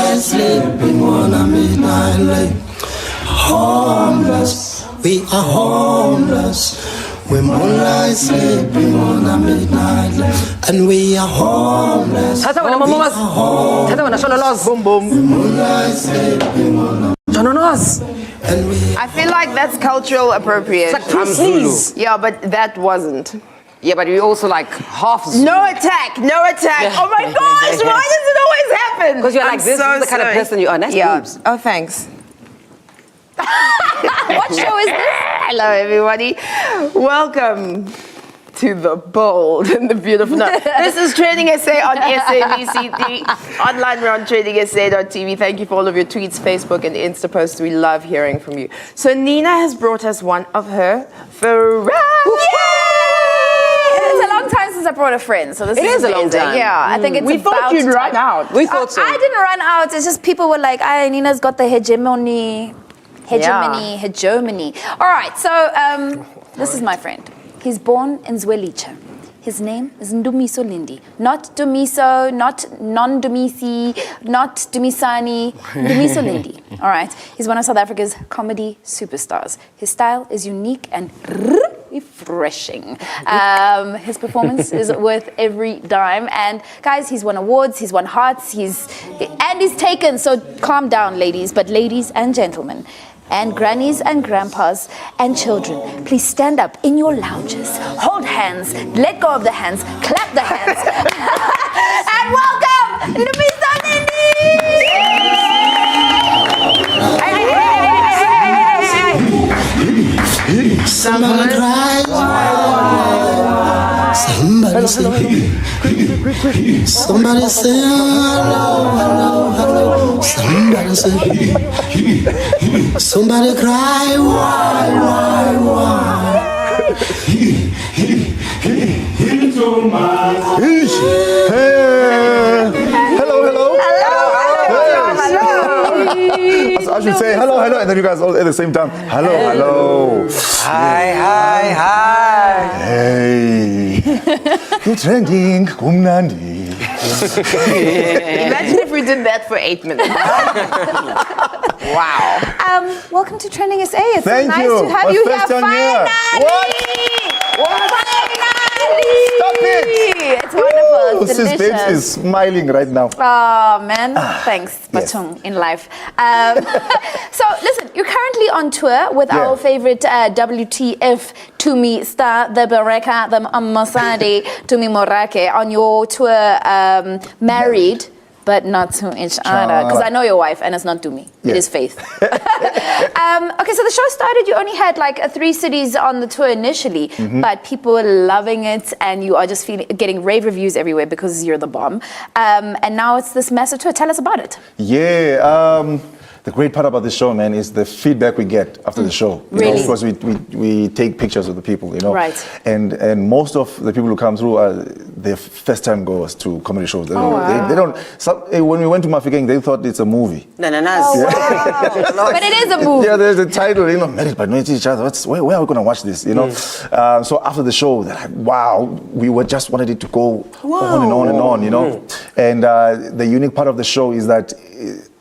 moonlight sleeping on a midnight lake. Homeless, we are homeless. We're moonlight sleeping on a midnight lake. And we are homeless. Tata wena mama Tata wena shololos. Boom boom. Moonlight sleeping on a Jononos. I feel like that's cultural appropriation. It's like Zulu. Yeah, but that wasn't. Yeah, but we also like half Zulu. No attack, no attack. Yeah. Oh my gosh, why does it always happen? Because you're like, I'm this so is the kind of sorry. person you are. Nice boobs. Oh, thanks. What show is this? Hello, everybody. Welcome to the bold and the beautiful. No, this is TrendingSA on SABC3. Online, we're on TrendingSA.tv. Thank you for all of your tweets, Facebook, and Insta posts. We love hearing from you. So Nina has brought us one of her It's a long time since I brought a friend, so this is a long amazing. time. Yeah, I think it's We thought about you'd time. run out. We thought so. I didn't run out. It's just people were like, Nina's got the hegemony. All right, so this is my friend. He's born in Zwelicha. His name is Ndumiso Lindi. Not Dumiso, not non-Dumisi, not Dumisani, Ndumiso Lindi. All right, he's one of South Africa's comedy superstars. His style is unique and refreshing. His performance is worth every dime. And guys, he's won awards, he's won hearts, he's taken. So calm down, ladies. But ladies and gentlemen, and grannies and grandpas and children, please stand up in your lounges, hold hands, let go of the hands, clap the hands, and welcome Ndumiso Lindi! somebody cry. Somebody say, somebody say, hello, hello, hello. Somebody say, somebody cry, why? Hello. So I should say hello, and then you guys all at the same time. Hello. Hi. Hey. You're trending. Kumnandi. Imagine if we did that for 8 minutes. Wow. Welcome to TrendingSA. It's so Thank nice you. to have My you here. first time here. What? Finally! Stop it! It's wonderful. It's Sis Babes delicious. is smiling right now. Oh man, thanks, yes. Batung, in life. So listen, you're currently on tour with our favorite WTF Tumi star, the Baraka, the Masadi, Tumi Morake, on your tour, Married, but not to each other. Because I know your wife, and it's not Tumi. It is Faith. Okay, so the show started, you only had like 3 cities on the tour initially, but people were loving it, and you are just getting rave reviews everywhere because you're the bomb. And now it's this massive tour. Tell us about it. Yeah. The great part about this show, man, is the feedback we get after the show. You know, because we take pictures of the people, you know. Right. And most of the people who come through are their first time goers to comedy shows. They don't. When we went to Mafikeng, they thought it's a movie. But it is a movie. Yeah, there's a title, you know, Married but not each other. Where are we going to watch this, you know? So after the show, they're like, wow, we just wanted it to go on and on, you know? And the unique part of the show is that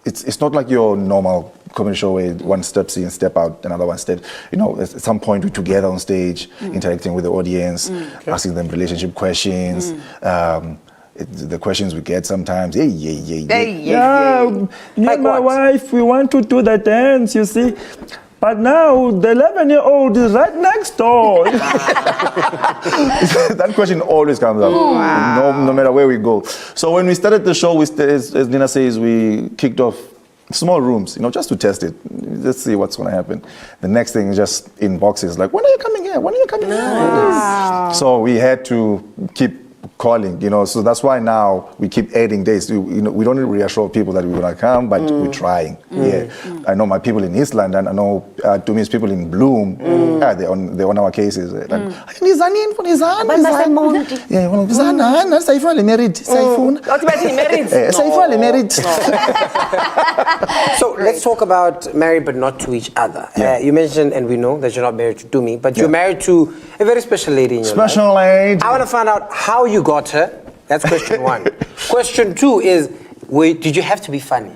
it's not like your normal comedy show where one steps in, step out, another one step. You know, at some point we're together on stage, interacting with the audience, asking them relationship questions. The questions we get sometimes, Yeah, me and my wife, we want to do the dance, you see. But now the 11-year-old is right next door. That question always comes up, no matter where we go. So when we started the show, as Nina says, we kicked off small rooms, you know, just to test it. Let's see what's going to happen. The next thing is just in boxes, like, when are you coming here? When are you coming here? So we had to keep calling, you know, so that's why now we keep adding days. We don't reassure people that we're going to come, but we're trying. I know my people in East London, I know Tumi's people in Bloom, they're on our cases. Like, So let's talk about married but not to each other. You mentioned, and we know that you're not married to Tumi, but you're married to a very special lady in your life. Special lady. I want to find out how you got her. That's question 1. Question 2 is, did you have to be funny?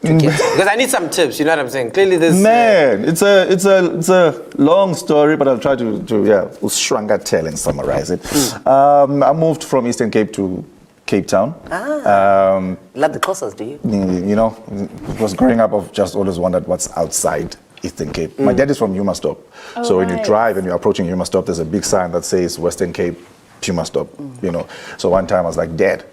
to Cape Town? Because I need some tips. You know what I'm saying? Clearly, this Man, it's a long story, but I'll try to shrunk a tale and summarize it. I moved from Eastern Cape to Cape Town. Love the coasters, do you? You know, because growing up, I've just always wondered what's outside Eastern Cape. My dad is from Humastop, so when you drive and you're approaching Humastop, there's a big sign that says Western Cape, Humastop. You know, so one time I was like, Dad,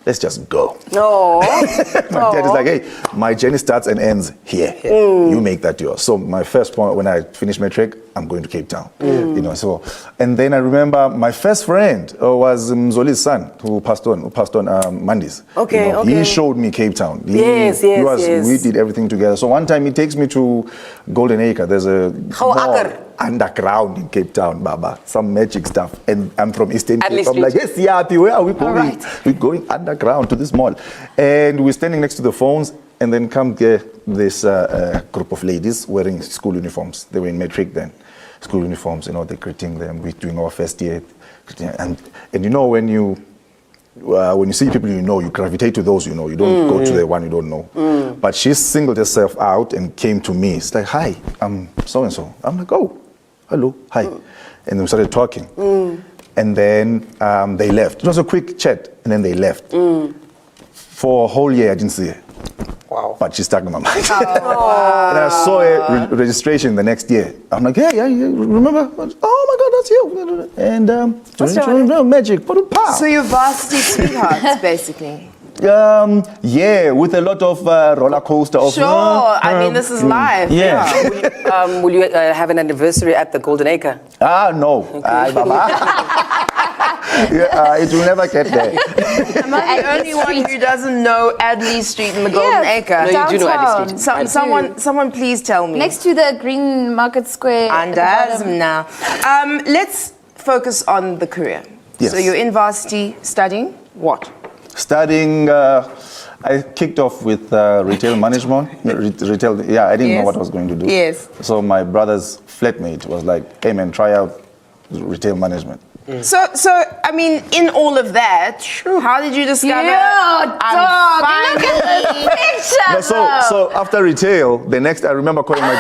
let's just go. No. My dad is like, hey, my journey starts and ends here. You make that yours. So my first point, when I finished matric, I'm going to Cape Town. You know, so, and then I remember my first friend was Mzoli's son, who passed on Mondays. Okay, you know, okay. He showed me Cape Town. Yes. We did everything together. So one time he takes me to Golden Acre. There's a mall underground in Cape Town, Baba. Some magic stuff. And I'm from Eastern Cape. I'm like, yes, Yapi, where are we going? Right. We're going underground to this mall. And we're standing next to the phones, and then come this group of ladies wearing school uniforms. They were in matric then. School uniforms, you know, they're greeting them. We're doing our first year. And you know, when you see people you know, you gravitate to those you know. You don't go to the one you don't know. But she singled herself out and came to me. It's like, hi, I'm so-and-so. I'm like, oh, hello, hi. And then we started talking. And then they left. It was a quick chat, and then they left. For a whole year, I didn't see her. Wow. But she stuck in my mind. And I saw her registration the next year. I'm like, hey, remember? Oh my God, that's you. And magic. So you're varsity sweethearts, basically. Yeah, with a lot of roller coaster. Sure. I mean, this is live. Yeah. Will you have an anniversary at the Golden Acre? No. Ay, Baba. It will never get there. Am I the only one who doesn't know Adley Street in the Golden Acre? No, you do know Adley Street. Someone please tell me. Next to the Green Market Square. at the bottom. now. Let's focus on the career. Yes. So you're in varsity studying what? Studying, I kicked off with retail management. Retail, I didn't know what I was going to do. Yes. So my brother's flatmate was like, hey man, try out retail management. So I mean, in all of that, how did you discover? Yeah, dog. Look at finally- the picture. No, so after retail, the next I remember calling my.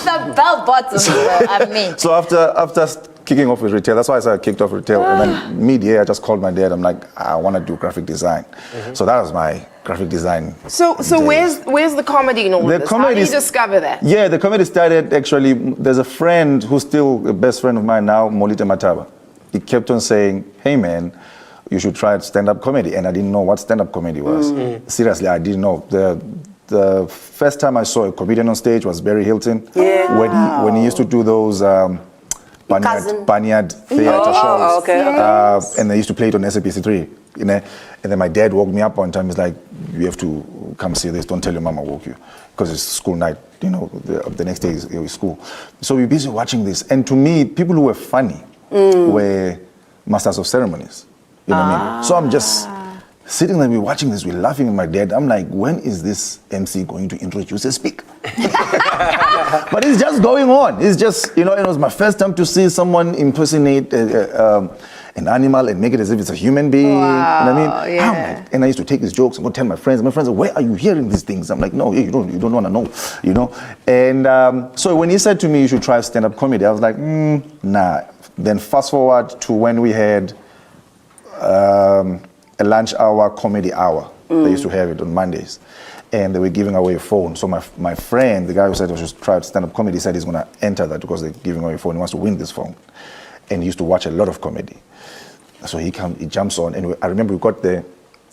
The bell bottoms, bro. I mean. So after kicking off with retail, that's why I said I kicked off retail, and then mid-year I just called my dad. I'm like, I want to do graphic design. So that was my graphic design. So days. where's the comedy in all The of this? How comedy did you is- discover that? Yeah, the comedy started actually. There's a friend who's still a best friend of mine now, Molite Mataba. He kept on saying, hey man, you should try stand-up comedy. And I didn't know what stand-up comedy was. Seriously, I didn't know. The first time I saw a comedian on stage was Barry Hilton. Yeah. When he used to do those Banyard theater shows. Oh, okay. And they used to play it on SABC3. You know? And then my dad woke me up one time. He's like, you have to come see this. Don't tell your mama I woke you. Because it's school night. You know, the next day is school. So we're busy watching this. And to me, people who were funny were masters of ceremonies. You know what I mean? So I'm just sitting there, we're watching this, we're laughing at my dad. I'm like, when is this MC going to introduce a speaker? But it's just going on. It's just, you know, it was my first time to see someone impersonate an animal and make it as if it's a human being. Wow, you know what I mean? yeah. I'm like, and I used to take these jokes and go tell my friends. My friends are, where are you hearing these things? I'm like, no, you don't want to know, you know? And so when he said to me, you should try stand-up comedy, I was like, nah. Then fast forward to when we had a lunch hour, comedy hour. They used to have it on Mondays. And they were giving away a phone. So my friend, the guy who said I should try stand-up comedy, said he's going to enter that because they're giving away a phone. He wants to win this phone. And he used to watch a lot of comedy. So he jumps on. And I remember we got there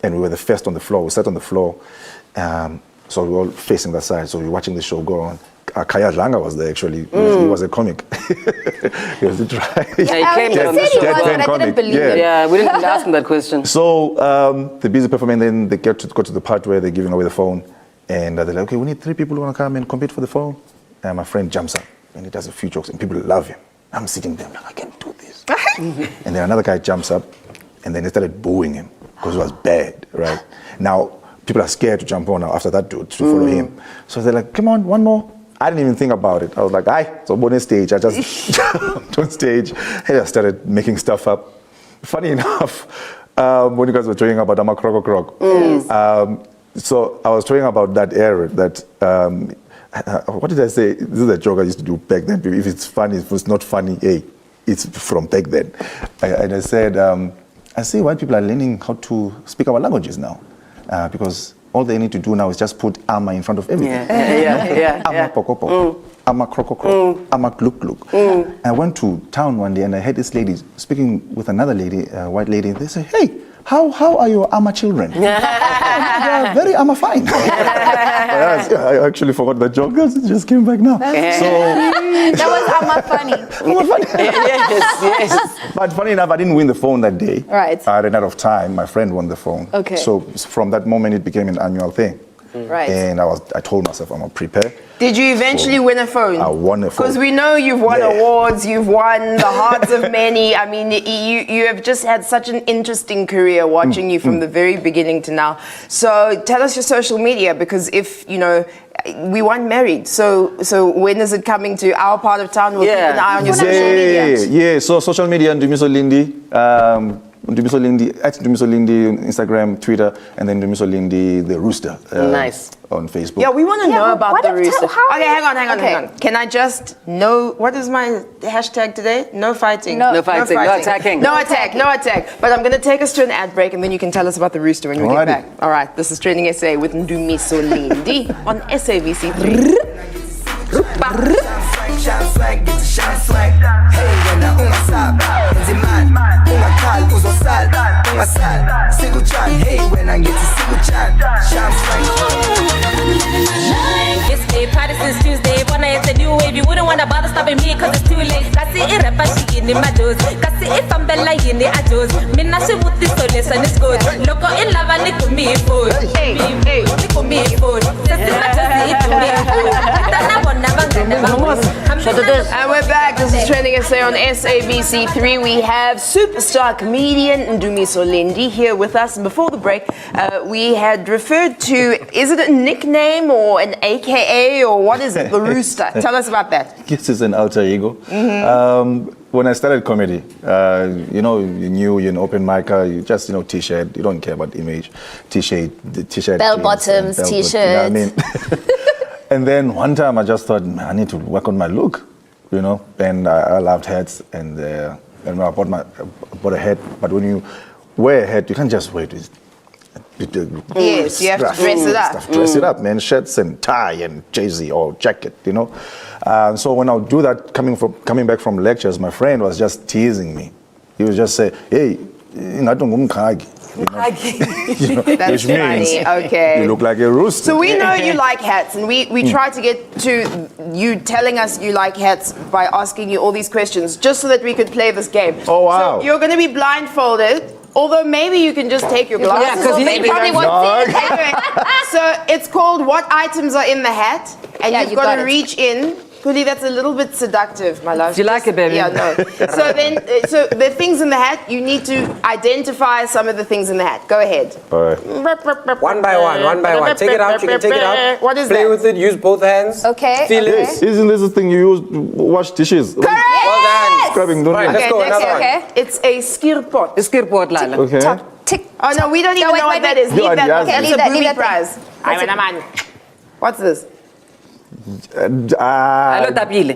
and we were the first on the floor. We sat on the floor. So we were all facing that side. So we were watching the show go on. Kaya Dlanga was there actually. He was a comic. He was try. Yeah, he claimed he it on the said show. he was, but I Comic, didn't believe yeah. it. Yeah, we didn't ask him that question. So they're busy performing, then they go to the part where they're giving away the phone. And they're like, okay, we need 3 people who want to come and compete for the phone. And my friend jumps up and he does a few jokes and people love him. I'm sitting there, I'm like, I can't do this. And then another guy jumps up and then they started booing him because it was bad, right? Now, people are scared to jump on now after that dude to follow him. So they're like, come on, one more. I didn't even think about it. I was like, aye, so on stage. I just jumped on stage and I started making stuff up. Funny enough, when you guys were talking about Ama Kroko Krok, So I was talking about that era that, what did I say? This is a joke I used to do back then. If it's funny, if it's not funny, hey, it's from back then. And I said, I see white people are learning how to speak our languages now. Because all they need to do now is just put ama in front of everything. Ama pokopoko, ama krokoko, ama gluk gluk. I went to town one day and I had this lady speaking with another lady, white lady. They say, hey, how are your ama children? They are very ama fine. I actually forgot the joke. It just came back now. That was ama funny. Ama funny. Yes. But funny enough, I didn't win the phone that day. Right. I ran out of time. My friend won the phone. Okay. So from that moment, it became an annual thing. Right. And I told myself I'm gonna prepare. Did you eventually win a phone? I won a phone. Because we know you've won awards, you've won the hearts of many. I mean, you have just had such an interesting career watching you from the very beginning to now. So tell us your social media, because if, you know, we weren't married. So when is it coming to our part of town? We'll keep an eye on your social media. Yeah. So social media, Ndumiso Lindi. Ndumiso Lindi, at Ndumiso Lindi, Instagram, Twitter, and then Ndumiso Lindi, the rooster. Nice. On Facebook. Yeah, we want to know about the rooster. how- Okay, hang on. Can I just know, what is my hashtag today? No fighting. No fighting, no attacking. No attack. But I'm going to take us to an ad break and then you can tell us about the rooster when we get Alrighty. back. All right, this is Trending SA with Ndumiso Lindi on SABC3. Shine swag, get to shine swag. Hey, when I ungasal, enziman, ungakal, uzosal, ungasal, siguchan. Hey, when I get to siguchan, shine swag. Yesterday, party since Tuesday, wanna hit the new wave. You wouldn't wanna bother stopping me cause it's too late. Kasi irapa shiki in my doors. Kasi if I'm bella in the adores. Minna she would this so listen it's good. Loco in love and lick me food. Hey, lick me food. Sesi matasi it me food. Tana wanna And we're back. This is Trending SA on SABC3. We have superstar comedian Ndumiso Lindi here with us. And before the break, we had referred to, is it a nickname or an AKA or what is it? The Rooster. Tell us about that. Yes, it's an alter ego. When I started comedy, you know, you're an open micer, you just, t-shirt, you don't care about image. T-shirt, Bell bottoms, t-shirts. You know what I mean? And then one time I just thought, man, I need to work on my look, and I loved hats, and when I bought a hat, but when you wear a hat, you can't just wear it with Yes, you have to dress it up. Dress it up, man. Shirts and tie and jersey or jacket, So when I would do that, coming back from lectures, my friend was just teasing me. He would just say, hey, That's which means funny. Okay. you look like a rooster. So we know you like hats, and we try to get to you telling us you like hats by asking you all these questions, just so that we could play this game. Oh, wow. So you're going to be blindfolded, although maybe you can just take your glasses Yeah, 'cause off. you Maybe probably don't- won't see it. Anyway, so it's called What Items Are in the Hat, and Yeah, you've you got got to it. reach in. Kuli, that's a little bit seductive, my love. Do you like it, baby? Yeah, no. So then, so the things in the hat, you need to identify some of the things in the hat. Go ahead. All right. One by one. Take it out. You can take it out. What is Play that? with it. Use both hands. Okay. Feel okay. it. Isn't this the thing you use to wash dishes? Correct! Well done. Scrubbing, don't Right, you? let's go. next Another one. one. Okay. It's a skirpot. Skirpot, Lala. Okay. Top, tick. Oh no, we don't even wait, know wait, what that wait. is. Leave No, that yeah, one. yeah. It's Leave a that, booby leave that prize. What's it? What's this? Hello, Tapile.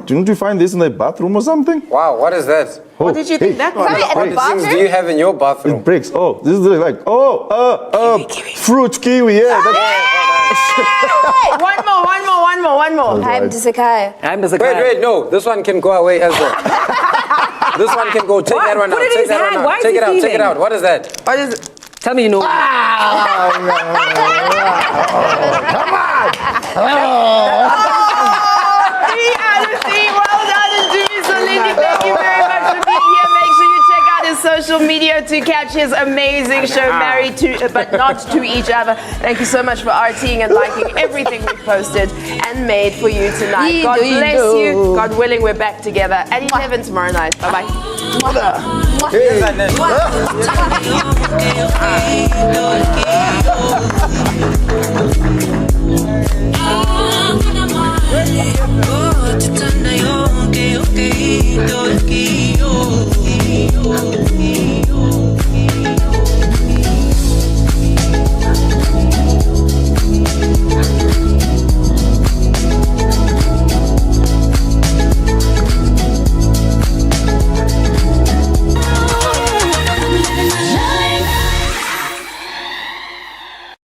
Didn't you find this in the bathroom or something? Wow, what is that? What did you think that was? Sorry, at the What things bathroom? do you have in your bathroom? It breaks. Oh, this is like, fruit kiwi, yeah. One more. I'm Disakai. I'm the Wait, no. This one can go away as well. This one can go. Take What? that one Put out. it in Take his that one hand. out. Why is Take he it out. Take it feeling? out. What is that? What is it? Tell me you know. Come on! 3 out of 3. Well done, Ndumiso Lindi. Thank you very much for being here. Make sure you check out his social media to catch his amazing show, Married to But Not to Each Other. Thank you so much for RTing and liking everything we posted and made for you tonight. God bless you. God willing, we're back together at 11 tomorrow night. Bye-bye. Oh,